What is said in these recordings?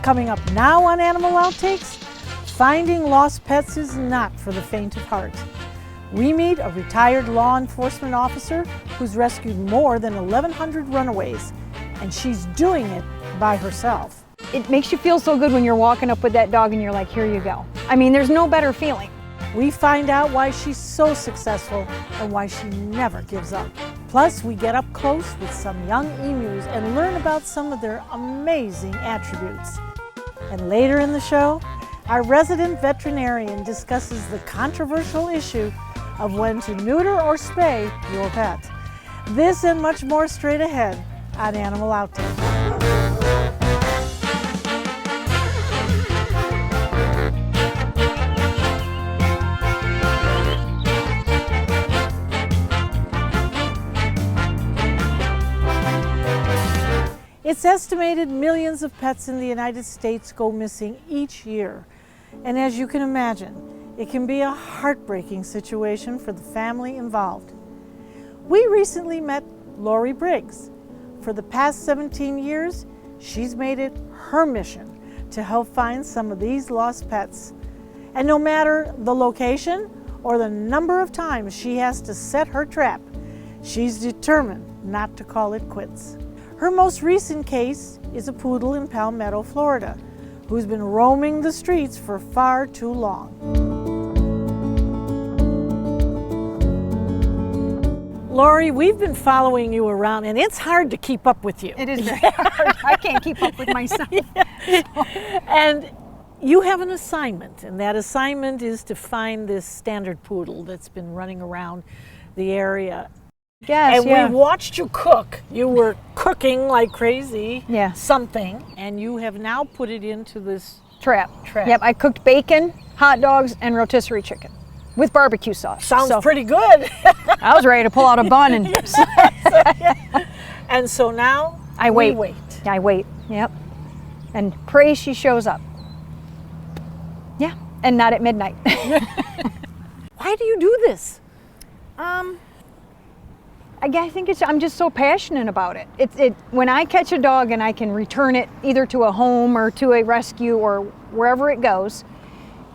Coming up now on Animal Outtakes, finding lost pets is not for the faint of heart. We meet a retired law enforcement officer who's rescued more than 1,100 runaways, and she's doing it by herself. It makes you feel so good when you're walking up with that dog and you're like, here you go. I mean, there's no better feeling. We find out why she's so successful and why she never gives up. Plus, we get up close with some young emus and learn about some of their amazing attributes. And later in the show, our resident veterinarian discusses the controversial issue of when to neuter or spay your pet. This and much more straight ahead on Animal Outtakes. It's estimated millions of pets in the United States go missing each year. And as you can imagine, it can be a heartbreaking situation for the family involved. We recently met Lori Briggs. For the past 17 years, she's made it her mission to help find some of these lost pets. And no matter the location or the number of times she has to set her trap, she's determined not to call it quits. Her most recent case is a poodle in Palmetto, Florida, who's been roaming the streets for far too long. Lori, we've been following you around, and it's hard to keep up with you. It is very hard. I can't keep up with myself. And you have an assignment, and that assignment is to find this standard poodle that's been running around the area. Yes, and we watched you cook. You were cooking like crazy, Yes. something, and you have now put it into this Trap. trap. Yep, I cooked bacon, hot dogs, and rotisserie chicken with barbecue sauce. Sounds pretty good. I was ready to pull out a bun and And so now I wait. we wait. I wait, yep. And pray she shows up. Yeah, and not at midnight. Why do you do this? I think I'm just so passionate about it. When I catch a dog and I can return it either to a home or to a rescue or wherever it goes,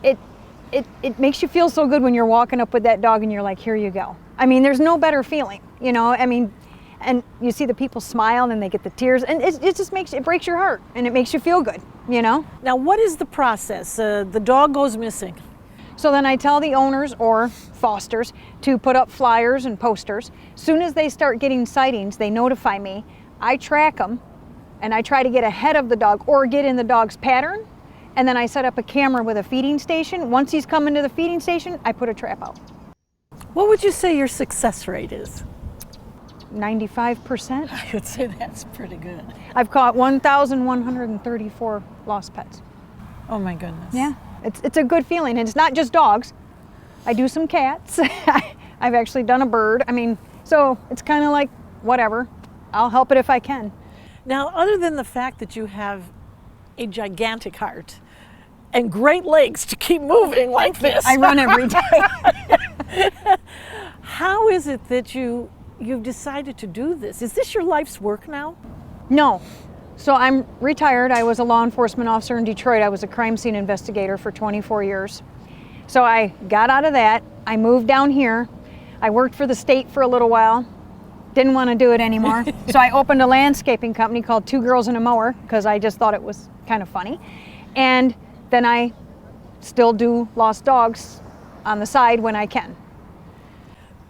it makes you feel so good when you're walking up with that dog and you're like, here you go. I mean, there's no better feeling, you know? I mean, and you see the people smile and they get the tears, and it just breaks your heart and it makes you feel good, you know? Now, what is the process? The dog goes missing. So then I tell the owners or fosters to put up flyers and posters. Soon as they start getting sightings, they notify me. I track them and I try to get ahead of the dog or get in the dog's pattern. And then I set up a camera with a feeding station. Once he's coming to the feeding station, I put a trap out. What would you say your success rate is? 95%. I would say that's pretty good. I've caught 1,134 lost pets. Oh my goodness. Yeah, it's a good feeling. And it's not just dogs. I do some cats. I've actually done a bird. I mean, so it's kind of like, whatever. I'll help it if I can. Now, other than the fact that you have a gigantic heart and great legs to keep moving like this. I run every day. How is it that you've decided to do this? Is this your life's work now? No. So I'm retired. I was a law enforcement officer in Detroit. I was a crime scene investigator for 24 years. So I got out of that. I moved down here. I worked for the state for a little while. Didn't want to do it anymore. So I opened a landscaping company called Two Girls and a Mower because I just thought it was kind of funny. And then I still do lost dogs on the side when I can.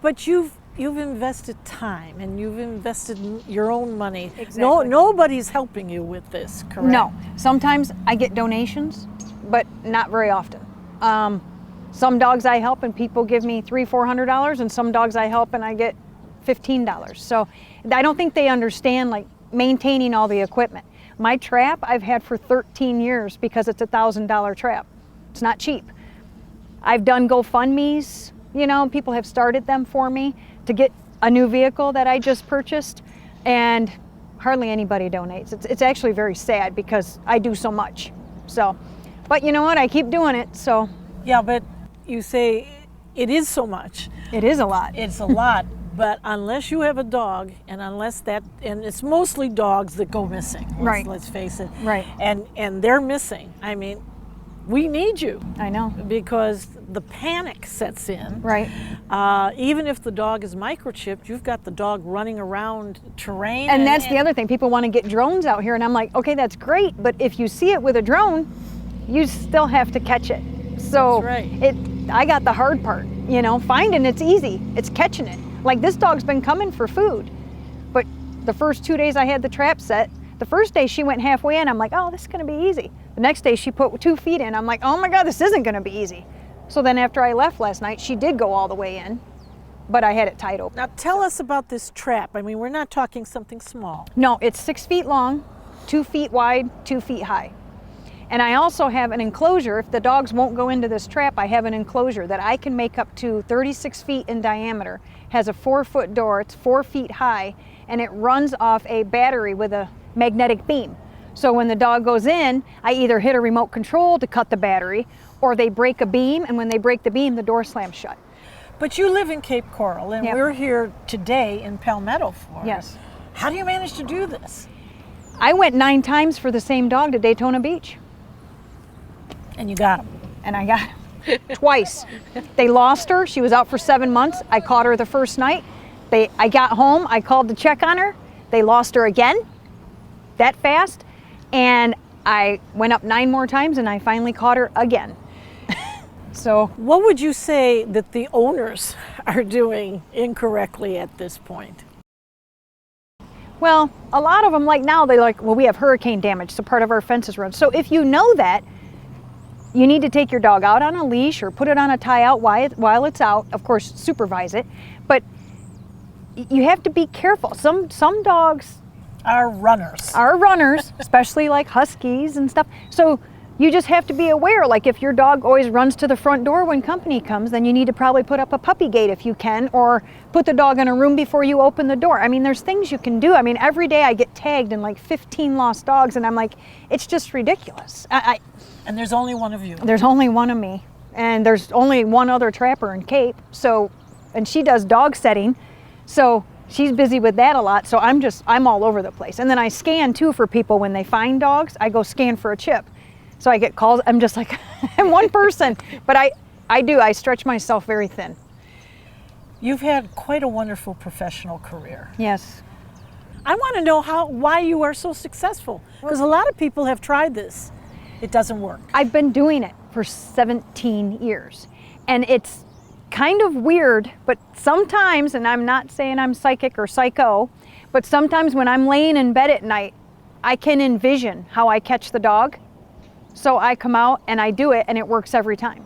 But you've invested time and you've invested your own money. Exactly. Nobody's helping you with this, correct? No. Sometimes I get donations, but not very often. Some dogs I help and people give me $300-400, and some dogs I help and I get $15. So I don't think they understand like maintaining all the equipment. My trap I've had for 13 years because it's a $1,000 trap. It's not cheap. I've done GoFundMes, you know, people have started them for me to get a new vehicle that I just purchased, and hardly anybody donates. It's actually very sad because I do so much. So, but you know what, I keep doing it, so. Yeah, but you say it is so much. It is a lot. It's a lot. But unless you have a dog, and unless that, and it's mostly dogs that go missing. Right. Let's face it. Right. And they're missing. I mean, we need you. I know. Because the panic sets in. Right. Even if the dog is microchipped, you've got the dog running around terrain. And that's the other thing. People want to get drones out here, and I'm like, okay, that's great, but if you see it with a drone, you still have to catch it. So That's right. I got the hard part. You know, finding it's easy. It's catching it. Like this dog's been coming for food, but the first 2 days I had the trap set, the first day she went halfway in, I'm like, oh, this is going to be easy. The next day she put 2 feet in. I'm like, oh my God, this isn't going to be easy. So then after I left last night, she did go all the way in, but I had it tied open. Now tell us about this trap. I mean, we're not talking something small. No, it's 6 feet long, 2 feet wide, 2 feet high. And I also have an enclosure. If the dogs won't go into this trap, I have an enclosure that I can make up to 36 feet in diameter, has a 4-foot door, it's 4 feet high, and it runs off a battery with a magnetic beam. So when the dog goes in, I either hit a remote control to cut the battery, or they break a beam, and when they break the beam, the door slams shut. But you live in Cape Coral, and Yep. we're here today in Palmetto, Florida. Yes. How do you manage to do this? I went 9 times for the same dog to Daytona Beach, And you got them. and I got him twice. They lost her. She was out for 7 months. I caught her the first night. I got home. I called to check on her. They lost her again that fast. And I went up 9 more times, and I finally caught her again. So What would you say that the owners are doing incorrectly at this point? well, a lot of them, like now, they're like, well, we have hurricane damage, so part of our fence is ruined. So if you know that, you need to take your dog out on a leash or put it on a tie out while it's out. Of course, supervise it. But you have to be careful. Some dogs Are runners. are runners, especially like huskies and stuff. So you just have to be aware. Like if your dog always runs to the front door when company comes, then you need to probably put up a puppy gate if you can, or put the dog in a room before you open the door. I mean, there's things you can do. I mean, every day I get tagged in like 15 lost dogs, and I'm like, it's just ridiculous. And there's only one of you. There's only one of me, and there's only one other trapper in Cape. So, and she does dog setting, so she's busy with that a lot. So I'm all over the place. And then I scan too for people when they find dogs. I go scan for a chip. So I get calls. I'm just like, I'm one person, but I stretch myself very thin. You've had quite a wonderful professional career. Yes. I want to know why you are so successful, because a lot of people have tried this. It doesn't work. I've been doing it for 17 years, and it's kind of weird, but sometimes, and I'm not saying I'm psychic or psycho, but sometimes when I'm laying in bed at night, I can envision how I catch the dog. So I come out and I do it, and it works every time.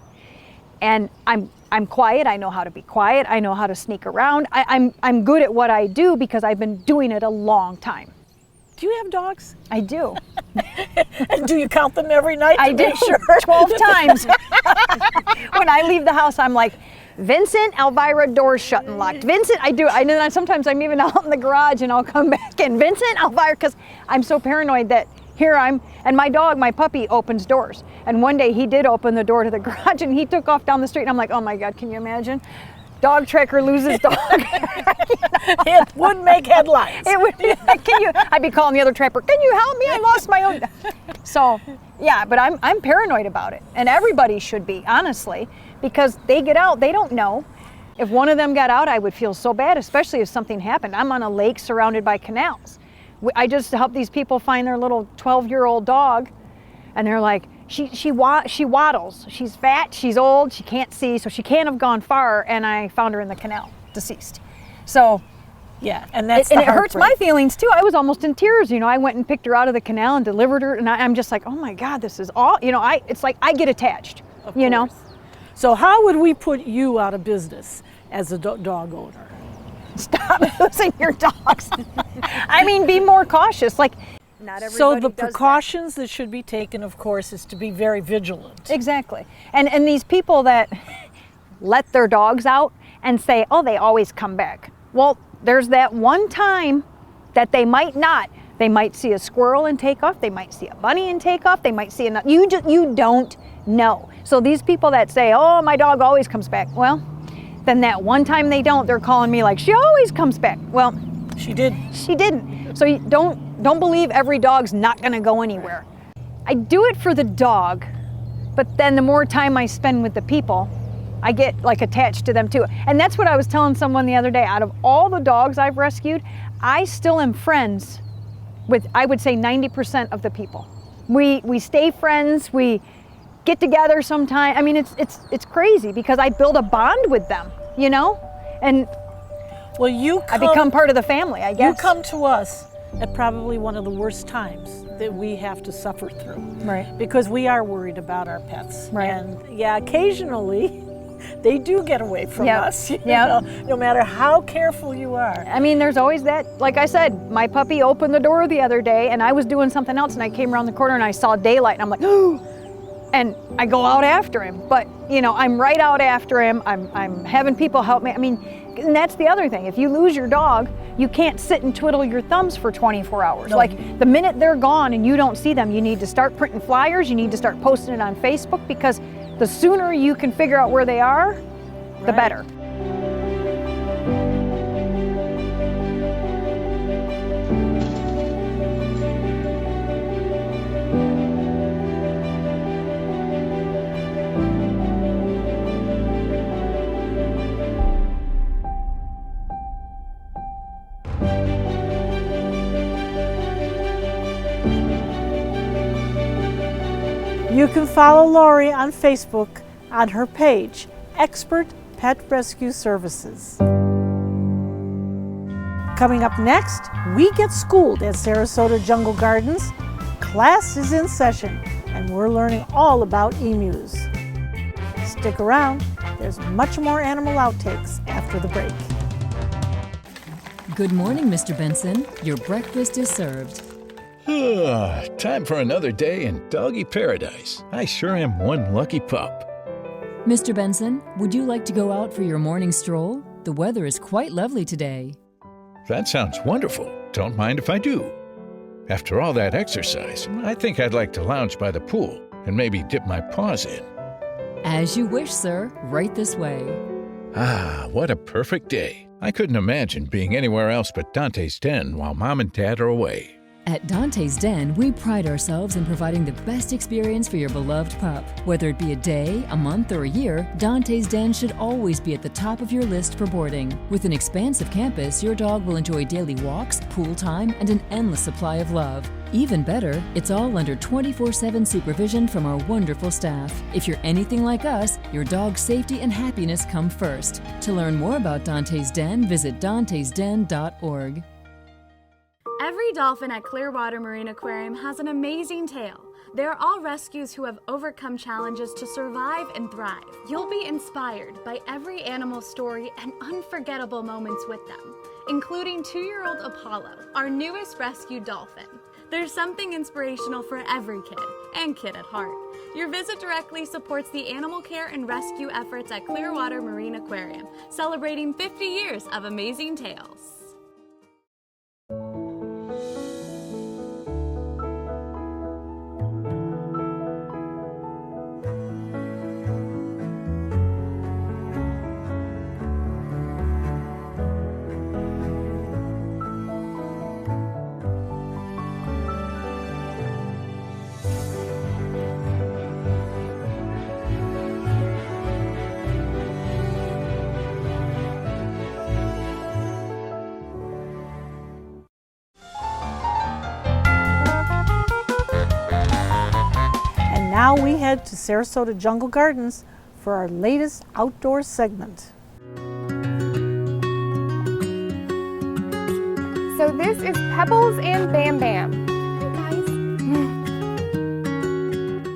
And I'm quiet. I know how to be quiet. I know how to sneak around. I'm good at what I do because I've been doing it a long time. Do you have dogs? I do. And do you count them every night? I do. 12 times. When I leave the house, I'm like, Vincent, Elvira, doors shut and locked. Vincent, I do. I know that sometimes I'm even out in the garage and I'll come back in. Vincent, Elvira, because I'm so paranoid that here and my dog, my puppy, opens doors. And one day he did open the door to the garage and he took off down the street. And I'm like, oh my God, can you imagine? Dog tracker loses dog. It would make headlines. It would be like, I'd be calling the other trapper, can you help me? I lost my own. So, yeah, but I'm paranoid about it. And everybody should be, honestly, because they get out, they don't know. If one of them got out, I would feel so bad, especially if something happened. I'm on a lake surrounded by canals. I just help these people find their little 12-year-old dog, and they're like, she waddles. She's fat, she's old, she can't see, so she can't have gone far, and I found her in the canal, deceased. So, yeah, and that's and it hurts my feelings too. I was almost in tears. I went and picked her out of the canal and delivered her, and I'm just like, oh my God, this is all. It's like I get attached. Of course. So how would we put you out of business as a dog owner? Stop losing your dogs. I mean, be more cautious. Like, not everybody So the does precautions that should be taken, of course, is to be very vigilant. Exactly. And these people that let their dogs out and say, oh, they always come back. Well, there's that one time that they might not. They might see a squirrel and take off. They might see a bunny and take off. They might see another. You don't know. So these people that say, oh, my dog always comes back. Well, then that one time they don't, they're calling me like, she always comes back. Well, She did. she didn't. So you don't believe every dog's not gonna go anywhere. I do it for the dog, but then the more time I spend with the people, I get like attached to them too. And that's what I was telling someone the other day. Out of all the dogs I've rescued, I still am friends with, I would say, 90% of the people. We stay friends, we get together sometime. I mean, it's crazy because I build a bond with them, you know? And Well, I become part of the family, I guess. You come to us at probably one of the worst times that we have to suffer through. Right. Because we are worried about our pets. Right. And yeah, occasionally they do get away from Yep. us. You Yep. know, no matter how careful you are. I mean, there's always that, like I said, my puppy opened the door the other day and I was doing something else and I came around the corner and I saw daylight and I'm like, oh, and I go out after him. But, you know, I'm right out after him. I'm having people help me. I mean, and that's the other thing. If you lose your dog, you can't sit and twiddle your thumbs for 24 hours. No. Like the minute they're gone and you don't see them, you need to start printing flyers. You need to start posting it on Facebook because the sooner you can figure out where they are, the Right. better. You can follow Lori on Facebook on her page, Expert Pet Rescue Services. Coming up next, we get schooled at Sarasota Jungle Gardens. Class is in session, and we're learning all about emus. Stick around, there's much more animal outtakes after the break. Good morning, Mr. Benson. Your breakfast is served. Time for another day in doggy paradise. I sure am one lucky pup. Mr. Benson, would you like to go out for your morning stroll? The weather is quite lovely today. That sounds wonderful. Don't mind if I do. After all that exercise, I think I'd like to lounge by the pool and maybe dip my paws in. As you wish, sir. Right this way. Ah, what a perfect day. I couldn't imagine being anywhere else but Dante's den while Mom and Dad are away. At Dante's Den, we pride ourselves in providing the best experience for your beloved pup. Whether it be a day, a month, or a year, Dante's Den should always be at the top of your list for boarding. With an expansive campus, your dog will enjoy daily walks, pool time, and an endless supply of love. Even better, it's all under 24/7 supervision from our wonderful staff. If you're anything like us, your dog's safety and happiness come first. To learn more about Dante's Den, visit dantesden.org. Every dolphin at Clearwater Marine Aquarium has an amazing tale. They're all rescues who have overcome challenges to survive and thrive. You'll be inspired by every animal story and unforgettable moments with them, including 2-year-old Apollo, our newest rescued dolphin. There's something inspirational for every kid, and kid at heart. Your visit directly supports the animal care and rescue efforts at Clearwater Marine Aquarium, celebrating 50 years of amazing tales. Now we head to Sarasota Jungle Gardens for our latest outdoor segment. So this is Pebbles and Bam Bam. Hi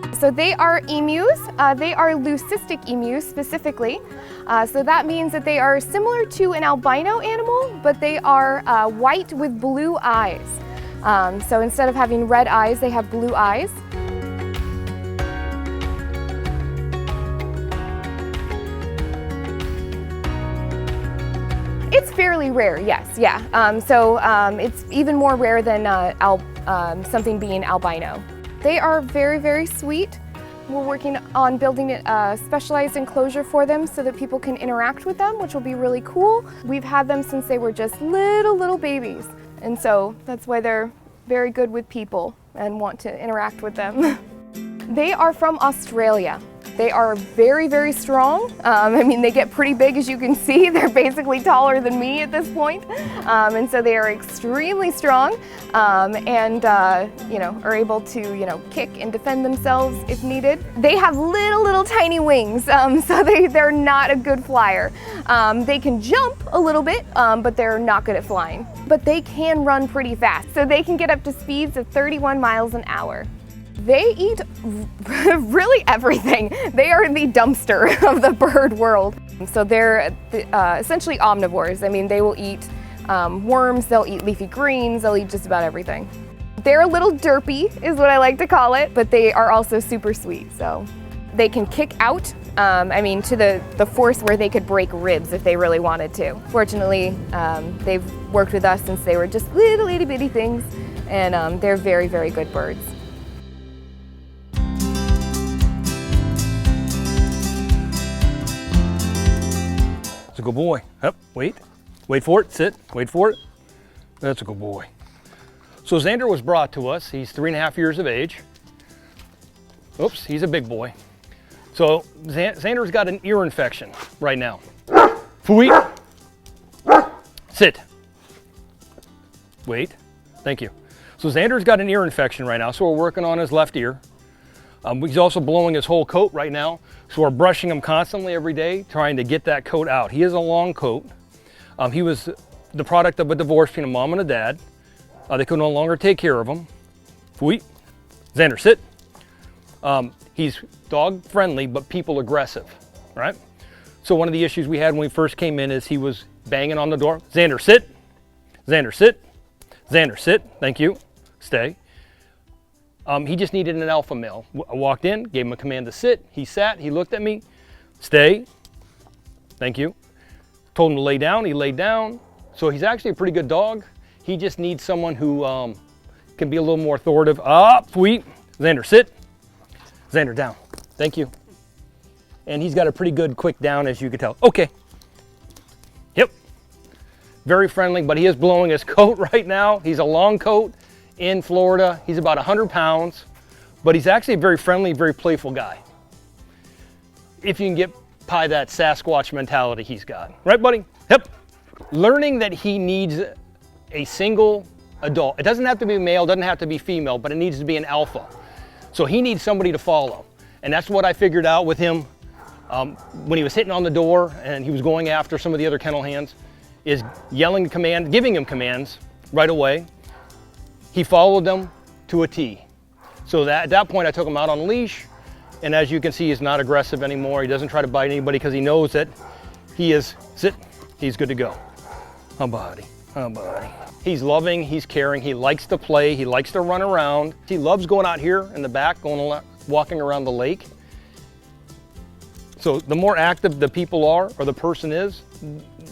guys. So they are emus. They are leucistic emus specifically. So that means that they are similar to an albino animal, but they are white with blue eyes. So instead of having red eyes, they have blue eyes. It's fairly rare, yes, yeah. It's even more rare than something being albino. They are very, very sweet. We're working on building a specialized enclosure for them so that people can interact with them, which will be really cool. We've had them since they were just little babies, and so that's why they're very good with people and want to interact with them. They are from Australia. They are very strong. I mean, they get pretty big, as you can see. They're basically taller than me at this point. And so they are extremely strong and are able to, kick and defend themselves if needed. They have little tiny wings, so they're not a good flyer. They can jump a little bit, but they're not good at flying. But they can run pretty fast, so they can get up to speeds of 31 miles an hour. They eat really everything. They are the dumpster of the bird world. So they're essentially omnivores. I mean, they will eat worms, they'll eat leafy greens, they'll eat just about everything. They're a little derpy, is what I like to call it, but they are also super sweet. So they can kick out, to the force where they could break ribs if they really wanted to. Fortunately, they've worked with us since they were just little itty bitty things, and they're very good birds. That's a good boy. Up, wait for it, sit, wait for it. That's a good boy. So Xander was brought to us. He's 3.5 years of age. Oops, he's a big boy. So Xander's got an ear infection right now. Fui. Sit. Wait, thank you. So Xander's got an ear infection right now, so we're working on his left ear. He's also blowing his whole coat right now, so we're brushing him constantly every day, trying to get that coat out. He has a long coat. He was the product of a divorce between a mom and a dad. They could no longer take care of him. Fui. Xander, sit. He's dog friendly, but people aggressive, right? So one of the issues we had when we first came in is he was banging on the door. Xander, sit. Xander, sit. Xander, sit. Thank you. Stay. He just needed an alpha male. I walked in, gave him a command to sit. He sat, he looked at me. Stay. Thank you. Told him to lay down, he laid down. So he's actually a pretty good dog. He just needs someone who can be a little more authoritative. Sweet. Xander, sit. Xander, down. Thank you. And he's got a pretty good quick down, as you can tell. Okay. Yep. Very friendly, but he is blowing his coat right now. He's a long coat. In Florida, he's about 100 pounds, but he's actually a very friendly, very playful guy. If you can get by that Sasquatch mentality he's got. Right, buddy? Yep. Learning that he needs a single adult. It doesn't have to be male, doesn't have to be female, but it needs to be an alpha. So he needs somebody to follow. And that's what I figured out with him when he was hitting on the door and he was going after some of the other kennel hands, is yelling command, giving him commands right away. He followed them to a T. So at that point, I took him out on a leash, and as you can see, he's not aggressive anymore. He doesn't try to bite anybody because he knows that he's good to go. Oh, buddy, oh, buddy. He's loving, he's caring, he likes to play, he likes to run around. He loves going out here in the back, walking around the lake. So the more active the people are, or the person is,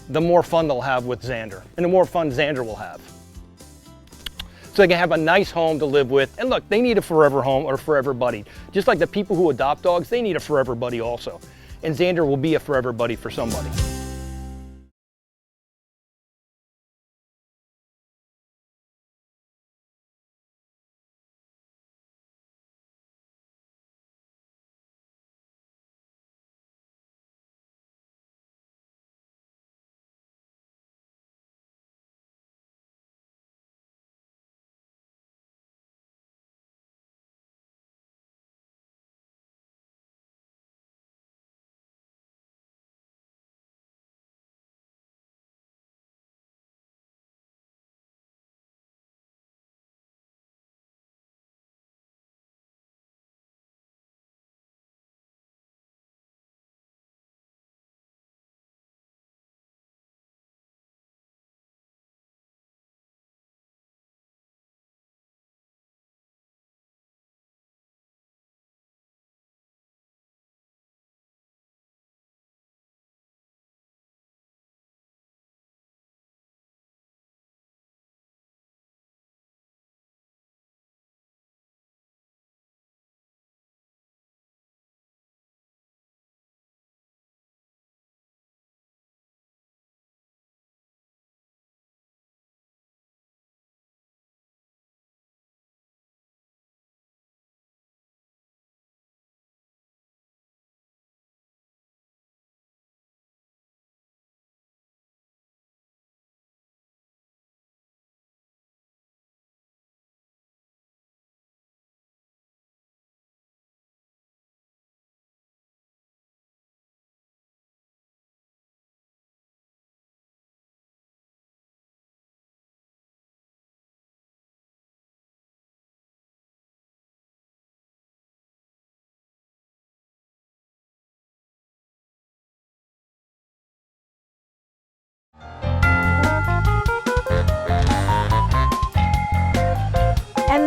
the more fun they'll have with Xander, and the more fun Xander will have. So they can have a nice home to live with. And look, they need a forever home or forever buddy. Just like the people who adopt dogs, they need a forever buddy also. And Xander will be a forever buddy for somebody.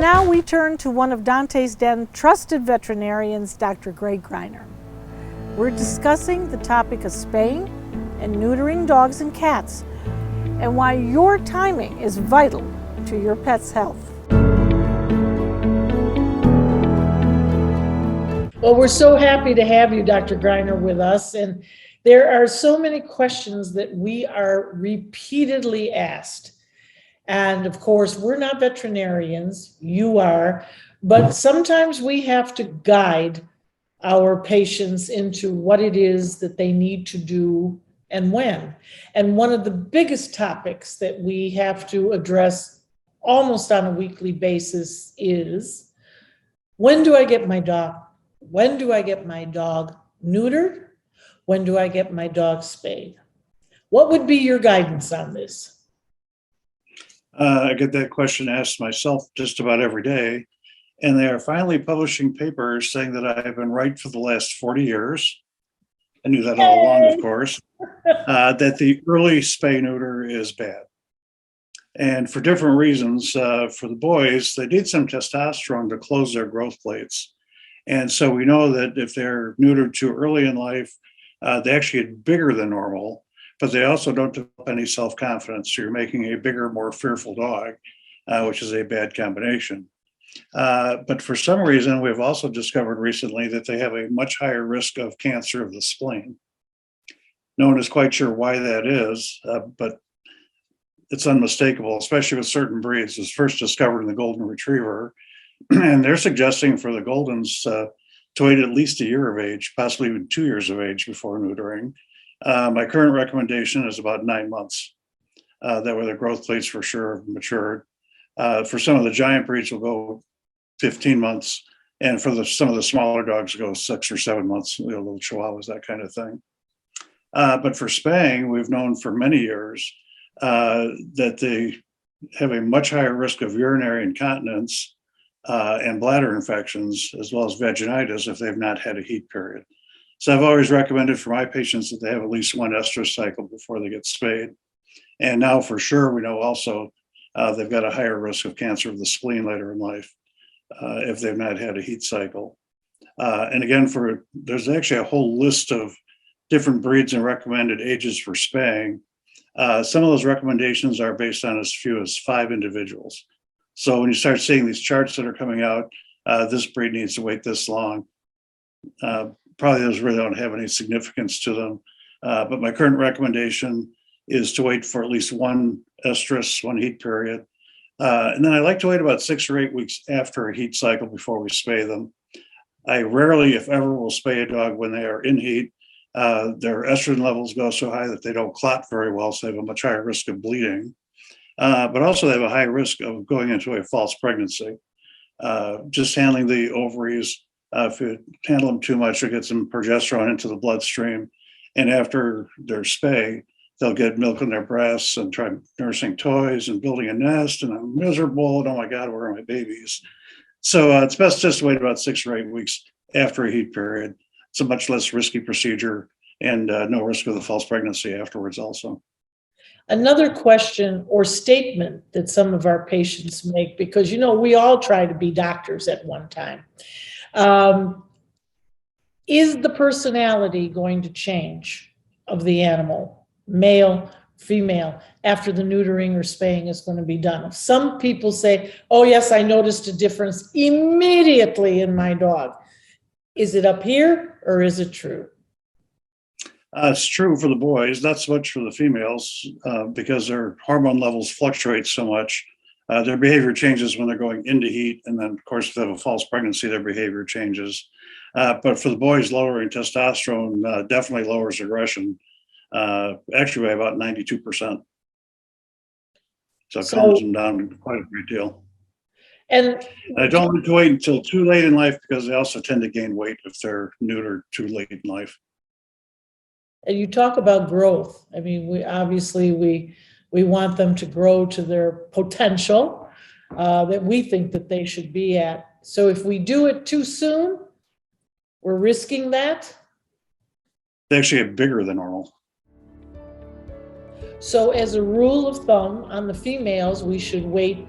now we turn to one of Dante's Den trusted veterinarians, Dr. Greg Greiner. We're discussing the topic of spaying and neutering dogs and cats, and why your timing is vital to your pet's health. Well, we're so happy to have you, Dr. Greiner, with us. And there are so many questions that we are repeatedly asked. And of course, we're not veterinarians, you are, but sometimes we have to guide our patients into what it is that they need to do and when. And one of the biggest topics that we have to address almost on a weekly basis is, when do I get my dog? When do I get my dog neutered? When do I get my dog spayed? What would be your guidance on this? I get that question asked myself just about every day, and they are finally publishing papers saying that I have been right for the last 40 years. I knew that all along, of course, that the early spay neuter is bad. And for different reasons. For the boys, they need some testosterone to close their growth plates. And so we know that if they're neutered too early in life, they actually get bigger than normal, but they also don't develop any self-confidence. So you're making a bigger, more fearful dog, which is a bad combination. But for some reason, we've also discovered recently that they have a much higher risk of cancer of the spleen. No one is quite sure why that is, but it's unmistakable, especially with certain breeds. It was first discovered in the Golden Retriever, and they're suggesting for the Goldens to wait at least a year of age, possibly even 2 years of age before neutering. My current recommendation is about 9 months. That way the growth plates for sure have matured. For some of the giant breeds, we'll go 15 months. And for some of the smaller dogs, go 6 or 7 months, little chihuahuas, that kind of thing. But for spaying, we've known for many years that they have a much higher risk of urinary incontinence and bladder infections, as well as vaginitis if they've not had a heat period. So I've always recommended for my patients that they have at least one estrus cycle before they get spayed. And now for sure, we know also they've got a higher risk of cancer of the spleen later in life if they've not had a heat cycle. And again, there's actually a whole list of different breeds and recommended ages for spaying. Some of those recommendations are based on as few as 5 individuals. So when you start seeing these charts that are coming out, this breed needs to wait this long. Probably those really don't have any significance to them. But my current recommendation is to wait for at least one estrus, one heat period. And then I like to wait about 6 or 8 weeks after a heat cycle before we spay them. I rarely, if ever, will spay a dog when they are in heat. Their estrogen levels go so high that they don't clot very well, so they have a much higher risk of bleeding. But also they have a high risk of going into a false pregnancy. Just handling the ovaries, if you handle them too much, it gets some progesterone into the bloodstream. And after their spay, they'll get milk in their breasts and try nursing toys and building a nest. And I'm miserable. And oh my God, where are my babies? So it's best just to wait about 6 or 8 weeks after a heat period. It's a much less risky procedure and no risk of the false pregnancy afterwards also. Another question or statement that some of our patients make, because we all try to be doctors at one time. Is the personality going to change of the animal, male, female, after the neutering or spaying is going to be done? Some people say, oh yes, I noticed a difference immediately in my dog. Is it up here or is it true? It's true for the boys, not so much for the females, because their hormone levels fluctuate so much. Their behavior changes when they're going into heat. And then, of course, if they have a false pregnancy, their behavior changes. But for the boys, lowering testosterone definitely lowers aggression, actually by about 92%. So it calms them down quite a great deal. And I don't like to wait until too late in life, because they also tend to gain weight if they're neutered too late in life. And you talk about growth. I mean, we want them to grow to their potential that we think that they should be at. So if we do it too soon, we're risking that. They actually get bigger than normal. So as a rule of thumb, on the females, we should wait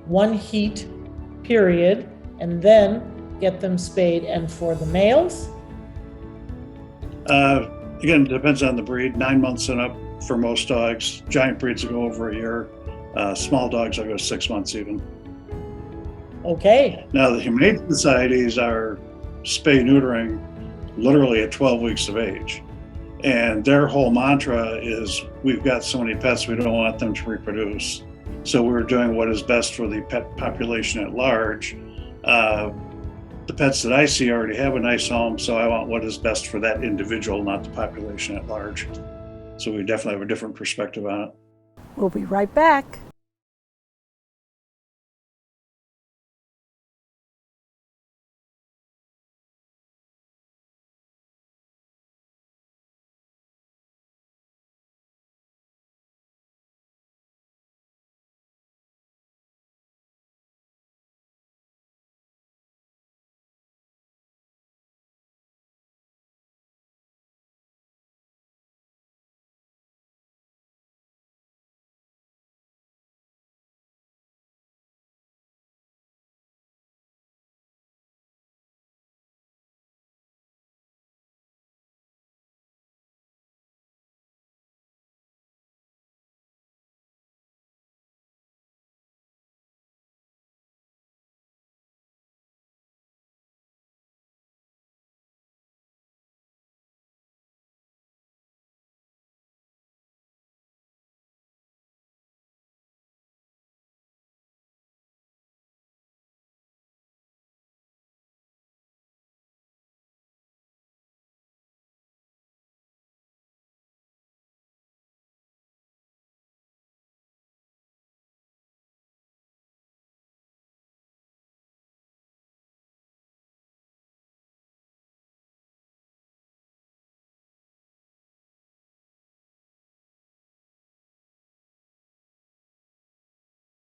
one heat period and then get them spayed. And for the males? Again, it depends on the breed. 9 months and up for most dogs. Giant breeds will go over a year. Small dogs will go 6 months even. Okay. Now, the humane societies are spay neutering literally at 12 weeks of age. And their whole mantra is, we've got so many pets, we don't want them to reproduce. So we're doing what is best for the pet population at large. The pets that I see already have a nice home, so I want what is best for that individual, not the population at large. So we definitely have a different perspective on it. We'll be right back.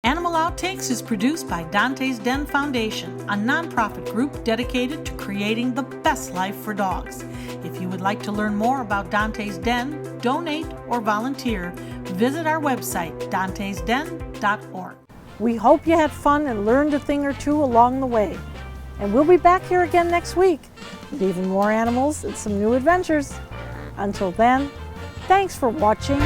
Animal Outtakes is produced by Dante's Den Foundation, a nonprofit group dedicated to creating the best life for dogs. If you would like to learn more about Dante's Den, donate, or volunteer, visit our website, dantesden.org. We hope you had fun and learned a thing or two along the way. And we'll be back here again next week with even more animals and some new adventures. Until then, thanks for watching.